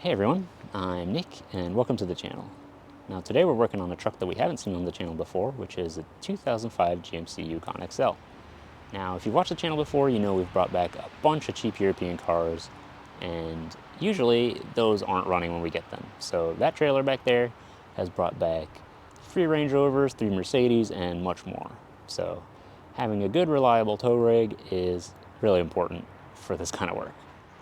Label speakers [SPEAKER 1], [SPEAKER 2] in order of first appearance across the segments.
[SPEAKER 1] Hey everyone, I'm Nick and welcome to the channel. Now today we're working on a truck that we haven't seen on the channel before, which is a 2005 GMC Yukon XL. Now if you've watched the channel before, you know we've brought back a bunch of cheap European cars, and usually those aren't running when we get them. So that trailer back there has brought back 3 Range Rovers, 3 Mercedes, and much more. So having a good reliable tow rig is really important for this kind of work.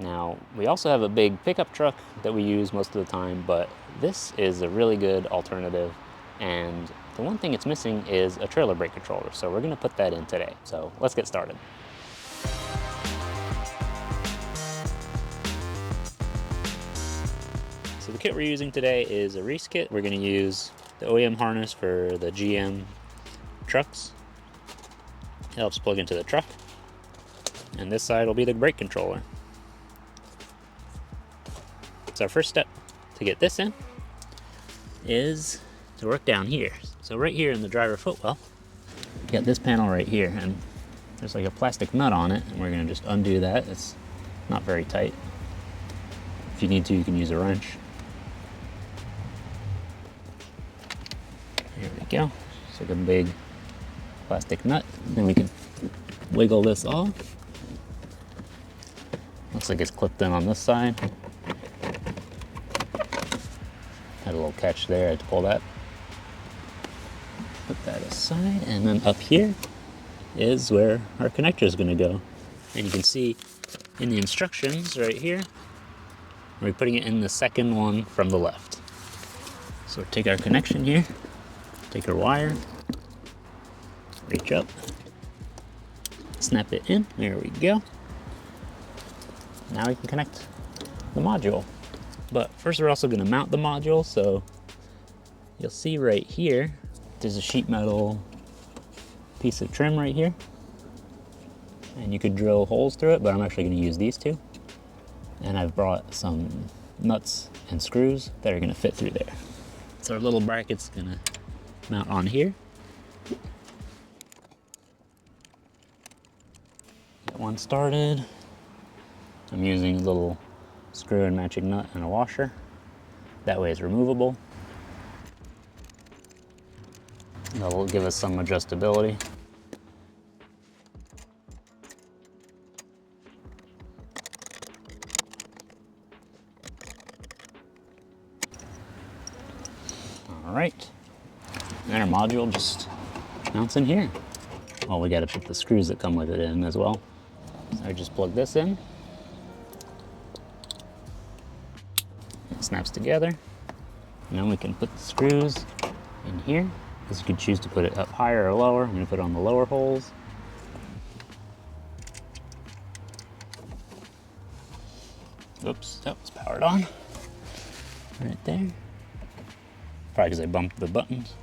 [SPEAKER 1] Now, we also have a big pickup truck that we use most of the time, but this is a really good alternative, and the one thing it's missing is a trailer brake controller, so we're going to put that in today. So let's get started. So the kit we're using today is a Reese kit. We're going to use the OEM harness for the GM trucks. It helps plug into the truck, and this side will be the brake controller. So our first step to get this in is to work down here. So right here in the driver footwell, you got this panel right here, and there's like a plastic nut on it, and we're gonna just undo that. It's not very tight. If you need to, you can use a wrench. There we go. It's like a big plastic nut. Then we can wiggle this off. Looks like it's clipped in on this side. Had a little catch there, I had to pull that. Put that aside, and then up here is where our connector is going to go. And you can see in the instructions right here, we're putting it in the second one from the left. So take our connection here, take our wire, reach up, snap it in, there we go. Now we can connect the module. But first we're also going to mount the module, so you'll see right here, there's a sheet metal piece of trim right here. And you could drill holes through it, but I'm actually going to use these two. And I've brought some nuts and screws that are going to fit through there. So our little bracket's going to mount on here. Get one started. I'm using a little screw and matching nut and a washer. That way it's removable. That'll give us some adjustability. All right, and our module just mounts in here. Well, we got to put the screws that come with it in as well. So I just plug this in. It snaps together, and then we can put the screws in here. Because you can choose to put it up higher or lower. I'm going to put it on the lower holes. Oops, that was powered on. Right there. Probably because I bumped the buttons.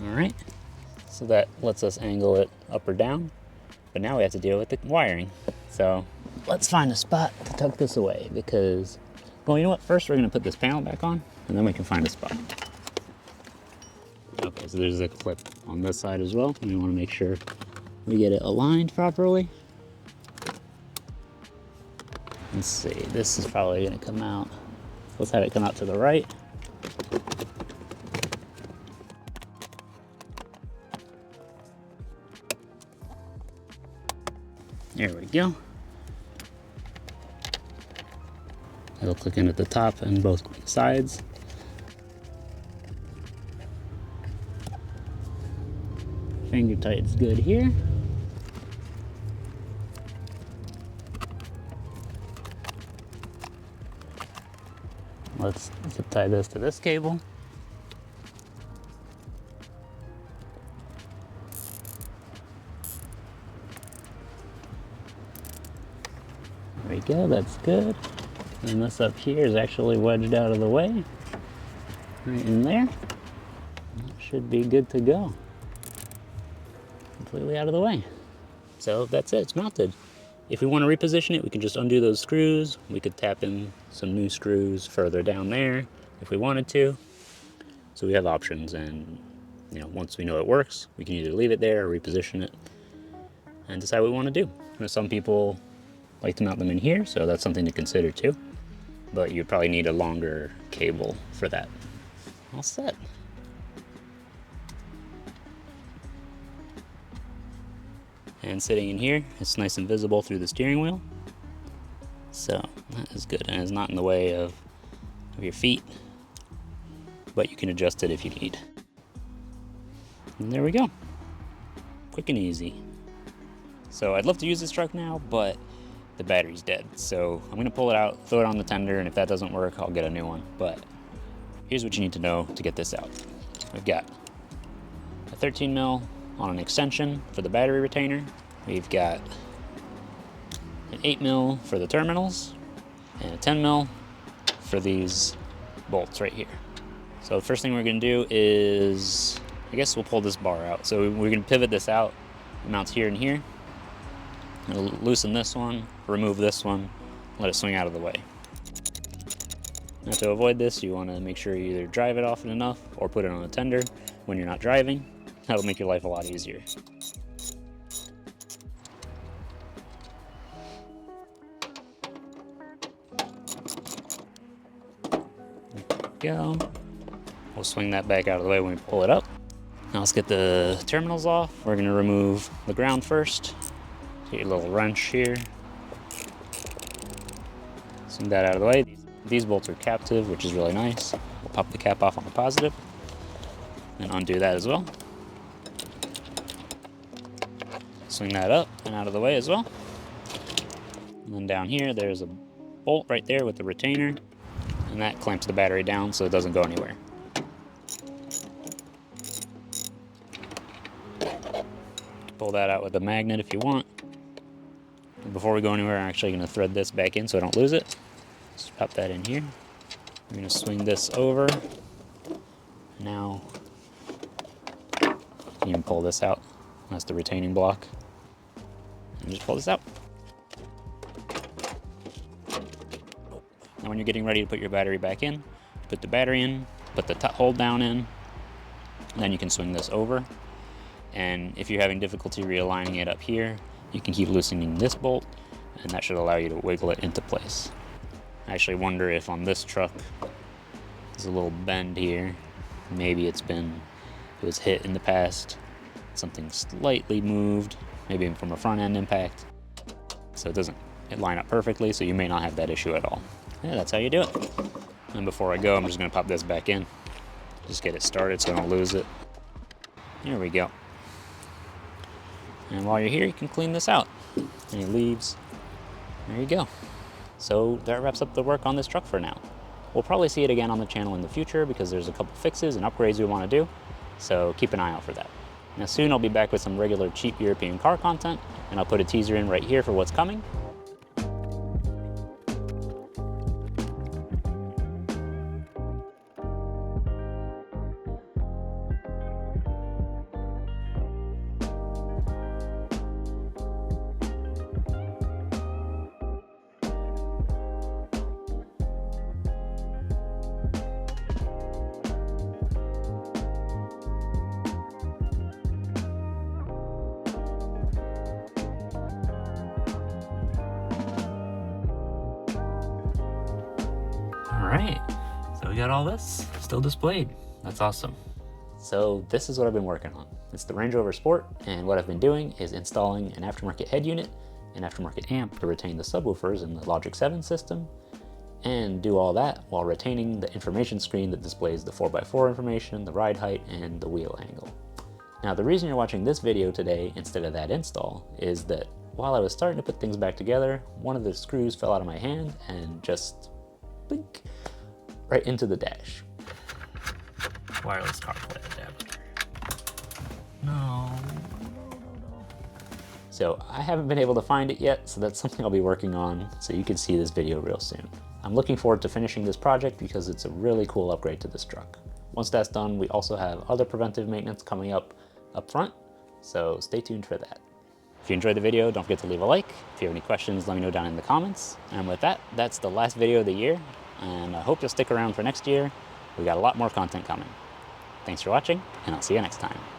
[SPEAKER 1] All right, so that lets us angle it up or down, but now we have to deal with the wiring. So let's find a spot to tuck this away because, well, you know what? First we're gonna put this panel back on and then we can find a spot. Okay, so there's a clip on this side as well, and we wanna make sure we get it aligned properly. Let's see, this is probably gonna come out. Let's have it come out to the right. There we go. It'll click in at the top and both sides. Finger tight's good here. Let's zip tie this to this cable. There we go, that's good. And this up here is actually wedged out of the way. Right in there. That should be good to go. Completely out of the way. So that's it, it's mounted. If we want to reposition it, we can just undo those screws. We could tap in some new screws further down there if we wanted to. So we have options, and once we know it works, we can either leave it there or reposition it and decide what we want to do. Some people like to mount them in here, so that's something to consider too. But you'd probably need a longer cable for that. All set. And sitting in here, it's nice and visible through the steering wheel. So that is good, and it's not in the way of your feet, but you can adjust it if you need. And there we go. Quick and easy. So I'd love to use this truck now, but the battery's dead. So I'm gonna pull it out, throw it on the tender, and if that doesn't work, I'll get a new one. But here's what you need to know to get this out. We've got a 13 mil on an extension for the battery retainer. We've got an 8 mil for the terminals and a 10 mil for these bolts right here. So the first thing we're gonna do is, I guess we'll pull this bar out. So we're gonna pivot this out. It mounts here and here. It'll loosen this one, remove this one, let it swing out of the way. Now to avoid this, you wanna make sure you either drive it often enough or put it on a tender when you're not driving. That'll make your life a lot easier. Go. We'll swing that back out of the way when we pull it up. Now let's get the terminals off. We're gonna remove the ground first. Get your little wrench here. Swing that out of the way. These bolts are captive, which is really nice. We'll pop the cap off on the positive and undo that as well. Swing that up and out of the way as well. And then down here, there's a bolt right there with the retainer, and that clamps the battery down so it doesn't go anywhere. Pull that out with a magnet if you want. And before we go anywhere, I'm actually going to thread this back in so I don't lose it. Just pop that in here. We're going to swing this over. Now, you can even pull this out. That's the retaining block. And just pull this out. Now when you're getting ready to put your battery back in, put the battery in, put the hold down in, and then you can swing this over. And if you're having difficulty realigning it up here, you can keep loosening this bolt, and that should allow you to wiggle it into place. I actually wonder if on this truck, there's a little bend here. Maybe it was hit in the past. Something slightly moved, maybe from a front end impact. So it doesn't line up perfectly, so you may not have that issue at all. Yeah, that's how you do it. And before I go, I'm just gonna pop this back in. Just get it started so I don't lose it. There we go. And while you're here, you can clean this out. Any leaves, there you go. So that wraps up the work on this truck for now. We'll probably see it again on the channel in the future because there's a couple fixes and upgrades we want to do. So keep an eye out for that. Now soon I'll be back with some regular cheap European car content, and I'll put a teaser in right here for what's coming. All right, so we got all this still displayed. That's awesome. So this is what I've been working on. It's the Range Rover Sport, and what I've been doing is installing an aftermarket head unit, an aftermarket amp to retain the subwoofers in the Logic 7 system, and do all that while retaining the information screen that displays the 4x4 information, the ride height, and the wheel angle. Now the reason you're watching this video today instead of that install is that while I was starting to put things back together, one of the screws fell out of my hand and just blink, right into the dash. Wireless CarPlay adapter. No. So I haven't been able to find it yet, so that's something I'll be working on, so you can see this video real soon. I'm looking forward to finishing this project because it's a really cool upgrade to this truck. Once that's done, we also have other preventive maintenance coming up front, so stay tuned for that. If you enjoyed the video, don't forget to leave a like. If you have any questions, let me know down in the comments. And with that, that's the last video of the year, and I hope you'll stick around for next year. We got a lot more content coming. Thanks for watching, and I'll see you next time.